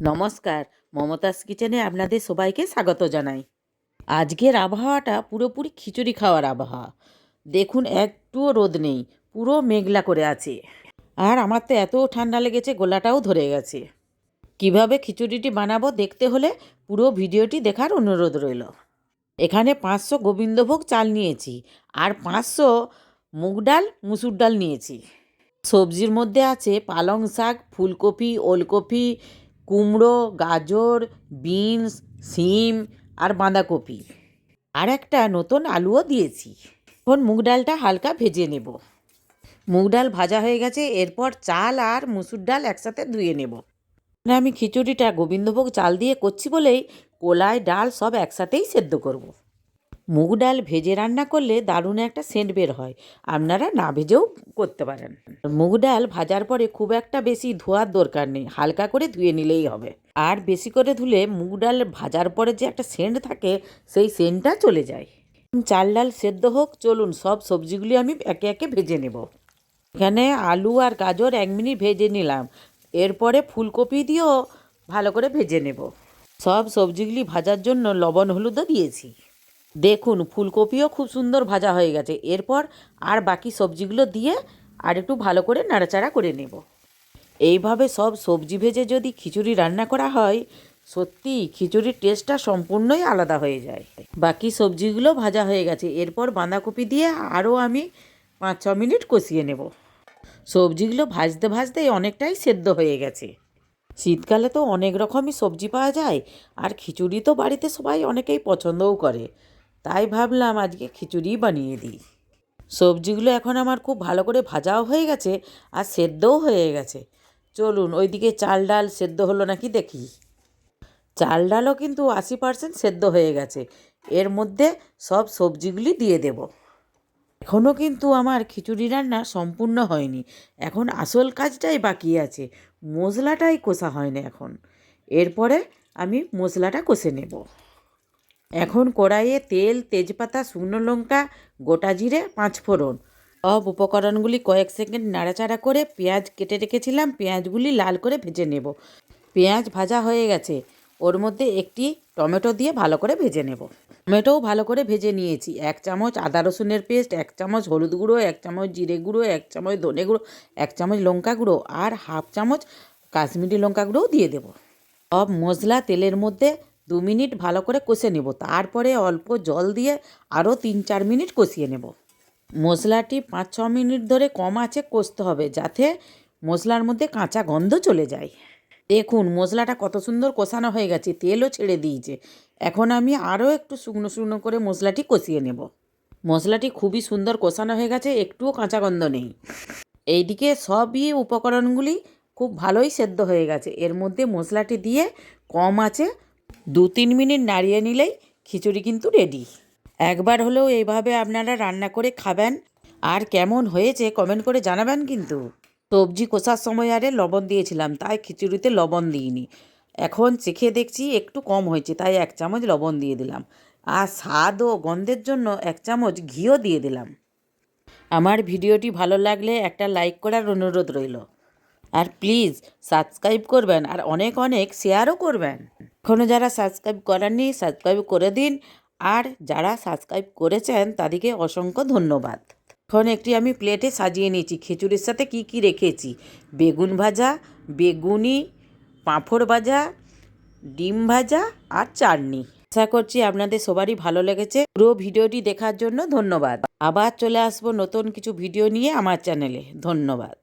নমস্কার, মমতাজ কিচেনে আপনাদের সবাইকে স্বাগত জানাই। আজকের আবহাওয়াটা পুরোপুরি খিচুড়ি খাওয়ার আবহাওয়া। দেখুন, একটুও রোদ নেই, পুরো মেঘলা করে আছে। আর আমার তো এত ঠান্ডা লেগেছে, গলাটাও ধরে গেছে। কিভাবে খিচুড়িটি বানাবো দেখতে হলে পুরো ভিডিওটি দেখার অনুরোধ রইল। এখানে 500 গোবিন্দভোগ চাল নিয়েছি আর 500 মুগ ডাল মুসুর ডাল নিয়েছি। সবজির মধ্যে আছে পালং শাক, ফুলকপি, ওলকপি, কুমড়ো, গাজর, বিনস, শিম আর বাঁধাকপি। আর একটা নতুন আলুও দিয়েছি। এখন মুগ ডালটা হালকা ভেজে নেব। মুগ ডাল ভাজা হয়ে গেছে, এরপর চাল আর মুসুর ডাল একসাথে ধুয়ে নেব। আমি খিচুড়িটা গোবিন্দভোগ চাল দিয়ে করছি বলেই কলাই ডাল সব একসাথেই সেদ্ধ করব। মুগ ডাল ভেজে রান্না করলে দারুণ একটা সেন্ট বের হয়, আপনারা না ভেজেও করতে পারেন। মুগ ডাল ভাজার পরে খুব একটা বেশি ধোয়ার দরকার নেই, হালকা করে ধুয়ে নিলেই হবে। আর বেশি করে ধুলে মুগ ডাল ভাজার পরে যে একটা সেন্ট থাকে সেই সেন্টটা চলে যায়। চাল ডাল সেদ্ধ হোক, চলুন সব সবজিগুলি আমি একে একে ভেজে নেব। এখানে আলু আর গাজর 1 মিনিট ভেজে নিলাম, এরপরে ফুলকপি দিয়েও ভালো করে ভেজে নেব। সব সবজিগুলি ভাজার জন্য লবণ হলুদও দিয়েছি। দেখুন, ফুলকপিও খুব সুন্দর ভাজা হয়ে গেছে। এরপর আর বাকি সবজিগুলো দিয়ে আর একটু ভালো করে নাড়াচাড়া করে নেব। এইভাবে সব সবজি ভেজে যদি খিচুড়ি রান্না করা হয়, সত্যি খিচুড়ির টেস্টটা সম্পূর্ণই আলাদা হয়ে যায়। বাকি সবজিগুলো ভাজা হয়ে গেছে, এরপর বাঁধাকপি দিয়ে আরও আমি 5-6 মিনিট কষিয়ে নেব। সবজিগুলো ভাজতে ভাজতেই অনেকটাই সেদ্ধ হয়ে গেছে। শীতকালে তো অনেক রকমই সবজি পাওয়া যায়, আর খিচুড়ি তো বাড়িতে সবাই অনেকেই পছন্দও করে, তাই ভাবলাম আজকে খিচুড়ি বানিয়ে দিই। সবজিগুলো এখন আমার খুব ভালো করে ভাজাও হয়ে গেছে আর সেদ্ধও হয়ে গেছে। চলুন ওইদিকে চাল ডাল সেদ্ধ হলো নাকি দেখি। চাল ডালও কিন্তু 80% সেদ্ধ হয়ে গেছে। এর মধ্যে সব সবজিগুলি দিয়ে দেব। এখনও কিন্তু আমার খিচুড়ি রান্না সম্পূর্ণ হয়নি, এখন আসল কাজটাই বাকি আছে। মশলাটাই কষা হয়নি এখন। এরপরে আমি মশলাটা কষে নেব। এখন কড়াইয়ে তেল, তেজপাতা, শুকনো লঙ্কা, গোটা জিরে, 5 ফোড়ন, সব উপকরণগুলি কয়েক সেকেন্ড নাড়াচাড়া করে পেঁয়াজ কেটে রেখেছিলাম, পেঁয়াজগুলি লাল করে ভেজে নেব। পেঁয়াজ ভাজা হয়ে গেছে, ওর মধ্যে একটি টমেটো দিয়ে ভালো করে ভেজে নেব। টমেটোও ভালো করে ভেজে নিয়েছি। 1 চামচ আদা রসুনের পেস্ট, 1 চামচ হলুদ গুঁড়ো, 1 চামচ জিরে গুঁড়ো, 1 চামচ ধনে গুঁড়ো, 1 চামচ লঙ্কা গুঁড়ো আর 1/2 চামচ কাশ্মীরি লঙ্কা গুঁড়োও দিয়ে দেব। সব মশলা তেলের মধ্যে 2 মিনিট ভালো করে কষে নেব। তারপরে অল্প জল দিয়ে আরও 3-4 মিনিট কষিয়ে নেব। মশলাটি 5-6 মিনিট ধরে কম আঁচে কষতে হবে, যাতে মশলার মধ্যে কাঁচা গন্ধ চলে যায়। দেখুন, মশলাটা কত সুন্দর কষানো হয়ে গেছে, তেলও ছেড়ে দিয়েছে। এখন আমি আরও একটু শুকনো শুকনো করে মশলাটি কষিয়ে নেব। মশলাটি খুবই সুন্দর কষানো হয়ে গেছে, একটুও কাঁচা গন্ধ নেই। এইদিকে সবই উপকরণগুলি খুব ভালোই সেদ্ধ হয়ে গেছে। এর মধ্যে মশলাটি দিয়ে কম আঁচে 2-3 মিনিট নাড়িয়ে নিলেই খিচুড়ি কিন্তু রেডি। একবার হলেও এইভাবে আপনারা রান্না করে খাবেন, আর কেমন হয়েছে কমেন্ট করে জানাবেন কিন্তু। সবজি কষার সময় আরে লবণ দিয়েছিলাম, তাই খিচুড়িতে লবণ দিইনি। এখন চেখে দেখছি একটু কম হয়েছে, তাই 1 চামচ লবণ দিয়ে দিলাম। আর স্বাদ ও গন্ধের জন্য 1 চামচ ঘিও দিয়ে দিলাম। আমার ভিডিওটি ভালো লাগলে একটা লাইক করার অনুরোধ রইল। আর প্লিজ সাবস্ক্রাইব করবেন, আর অনেক অনেক শেয়ারও করবেন। এখনও যারা সাবস্ক্রাইব করেননি সাবস্ক্রাইব করে দিন, আর যারা সাবস্ক্রাইব করেছেন তাদেরকে অসংখ্য ধন্যবাদ। এখন একটি আমি প্লেটে সাজিয়ে নিয়েছি। খিচুড়ির সাথে কি কি রেখেছি: বেগুন ভাজা, বেগুনি, পাঁপড় ভাজা, ডিম ভাজা আর চাটনি। আশা করছি আপনাদের সবারই ভালো লেগেছে। পুরো ভিডিওটি দেখার জন্য ধন্যবাদ। আবার চলে আসবো নতুন কিছু ভিডিও নিয়ে আমার চ্যানেলে। ধন্যবাদ।